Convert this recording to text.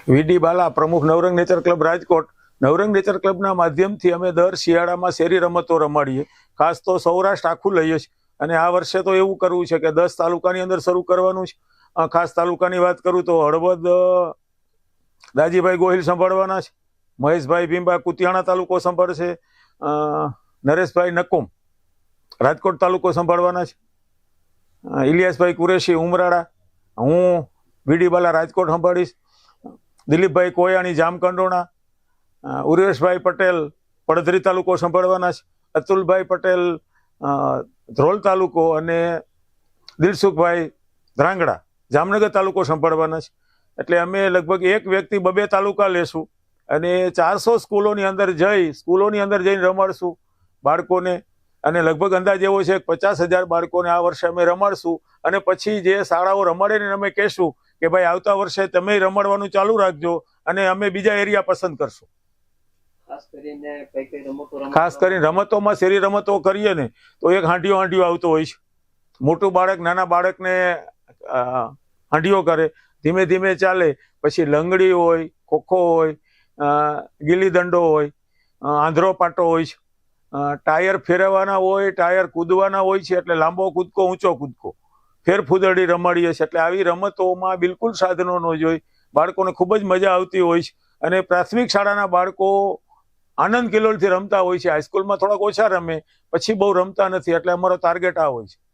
વીડી બાલા, પ્રમુખ નવરંગ nature club Rajkot. નવરંગ nature ક્લબના માધ્યમથી અમે દર શિયાળામાં શેરી રમતો રમાડીએ. ખાસ તો સૌરાષ્ટ્ર આખું લઈએ છીએ અને આ વર્ષે તો એવું કરવું છે કે 10 તાલુકાની અંદર શરૂ કરવાનું છે. ખાસ તાલુકાની વાત કરું તો હળવદ દાજીભાઈ ગોહિલ સંભાળવાના છે, મહેશભાઈ ભીમબા કુતિયાણા તાલુકો સંભાળશે, નરેશભાઈ નકુમ રાજકોટ તાલુકો સંભાળવાના છે, ઇલિયાસભાઈ કુરેશી ઉમરાળા, હું વીડી બાલા રાજકોટ સંભાળીશ, દિલીપભાઈ કોયાણી જામકંડોણા, ઉર્વેશભાઈ પટેલ પડધરી તાલુકો સંભાળવાના છે, અતુલભાઈ પટેલ ધ્રોલ તાલુકો અને દિલસુખભાઈ ધ્રાંગડા જામનગર તાલુકો સંભાળવાના છે. એટલે અમે લગભગ એક વ્યક્તિ 2 તાલુકા લેશું અને 400 સ્કૂલોની અંદર જઈને રમાડશું બાળકોને. અને લગભગ અંદાજ એવો છે કે 50,000 બાળકોને આ વર્ષે અમે રમાડશું. અને પછી જે શાળાઓ રમાડે ને અમે કહેશું કે ભાઈ આવતા વર્ષે તમે રમાડવાનું ચાલુ રાખજો અને અમે બીજા એરિયા પસંદ કરશું. ખાસ કરીને રમતોમાં શેરી રમતો કરીએ ને તો એક હાંડિયો આવતો હોય છે. મોટું બાળક નાના બાળકને હાંડિયો કરે, ધીમે ધીમે ચાલે, પછી લંગડી હોય, ખોખો હોય, ગીલી દંડો હોય, આંધળો પાટો હોય છે, ટાયર ફેરવવાના હોય, ટાયર કૂદવાના હોય છે, એટલે લાંબો કૂદકો ઊંચો કૂદકો, ફેરફૂદડી રમાડીએ છીએ. એટલે આવી રમતોમાં બિલકુલ સાધનો ન જોઈ, બાળકોને ખૂબ જ મજા આવતી હોય છે. અને પ્રાથમિક શાળાના બાળકો આનંદ કિલોલથી રમતા હોય છે. હાઈસ્કૂલમાં થોડાક ઓછા રમે, પછી બહુ રમતા નથી. એટલે અમારો ટાર્ગેટ આ હોય છે.